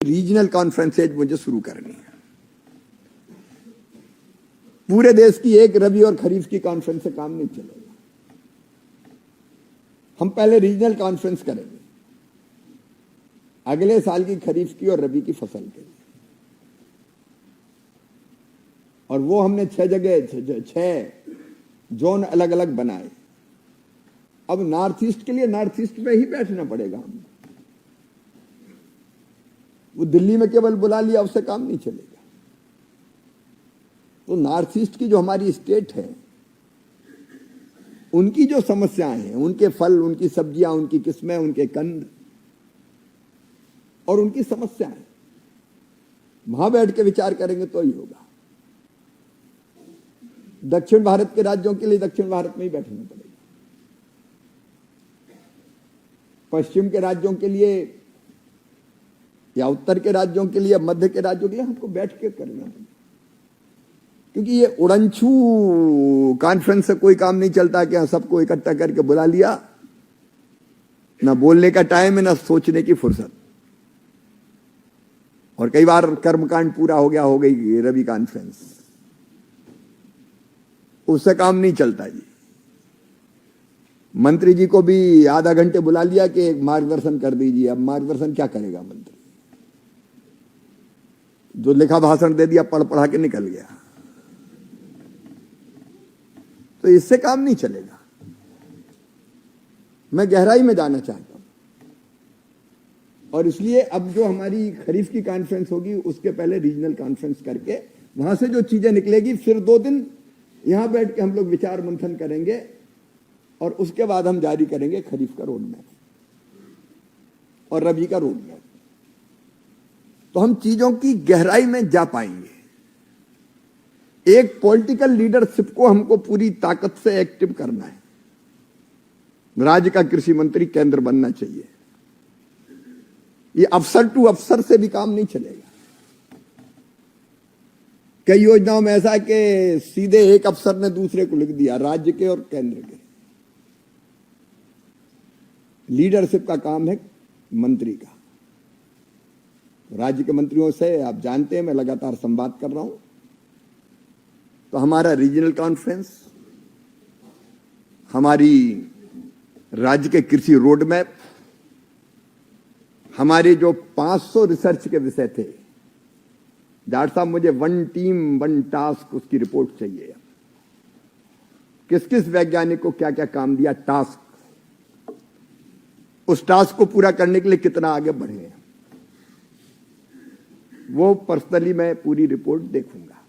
Regional conferences मुझे शुरू करनी है। पूरे देश की एक रबी और खरीफ की कॉन्फ्रेंस से काम नहीं चलेगा। हम पहले रीजनल कॉन्फ्रेंस करेंगे अगले साल की खरीफ की और रबी की फसल के लिए, और वो हमने 6 जोन अलग अलग बनाए। अब नॉर्थ ईस्ट के लिए नॉर्थ ईस्ट में ही बैठना पड़ेगा हमें। वो दिल्ली में केवल बुला लिया उससे काम नहीं चलेगा। तो नॉर्थ ईस्ट की जो हमारी स्टेट है उनकी जो समस्याएं हैं, उनके फल, उनकी सब्जियां, उनकी किस्में, उनके कंद और उनकी समस्याएं, वहां बैठ के विचार करेंगे तो ही होगा। दक्षिण भारत के राज्यों के लिए दक्षिण भारत में ही बैठना पड़ेगा। पश्चिम के राज्यों के लिए या उत्तर के राज्यों के लिए, मध्य के राज्यों के लिए हमको बैठ के करना है। क्योंकि ये उड़नछू कॉन्फ्रेंस से कोई काम नहीं चलता कि सबको इकट्ठा करके बुला लिया, ना बोलने का टाइम है ना सोचने की फुर्सत। और कई बार कर्मकांड पूरा हो गया, हो गई रवि कॉन्फ्रेंस, उससे काम नहीं चलता जी। मंत्री जी को भी आधा घंटे बुला लिया कि मार्गदर्शन कर दीजिए। अब मार्गदर्शन क्या करेगा मंत्री? जो लिखा भाषण दे दिया, पढ़ पढ़ा के निकल गया। तो इससे काम नहीं चलेगा। मैं गहराई में जाना चाहता हूं, और इसलिए अब जो हमारी खरीफ की कॉन्फ्रेंस होगी उसके पहले रीजनल कॉन्फ्रेंस करके वहां से जो चीजें निकलेगी, फिर 2 दिन यहां बैठ के हम लोग विचार मंथन करेंगे, और उसके बाद हम जारी करेंगे खरीफ का रोड मैप और रबी का रोड मैप। तो हम चीजों की गहराई में जा पाएंगे। एक पॉलिटिकल लीडरशिप को हमको पूरी ताकत से एक्टिव करना है। राज्य का कृषि मंत्री केंद्र बनना चाहिए। ये अफसर टू अफसर से भी काम नहीं चलेगा। कई योजनाओं में ऐसा है कि सीधे एक अफसर ने दूसरे को लिख दिया, राज्य के और केंद्र के। लीडरशिप का काम है मंत्री का। राज्य के मंत्रियों से आप जानते हैं मैं लगातार संवाद कर रहा हूं। तो हमारा रीजनल कॉन्फ्रेंस, हमारी राज्य के कृषि रोड मैप, हमारे जो 500 रिसर्च के विषय थे, डॉक्टर साहब मुझे 1 टीम 1 टास्क उसकी रिपोर्ट चाहिए। किस किस वैज्ञानिक को क्या क्या काम दिया, टास्क, उस टास्क को पूरा करने के लिए कितना आगे बढ़े, वो पर्सनली मैं पूरी रिपोर्ट देखूंगा।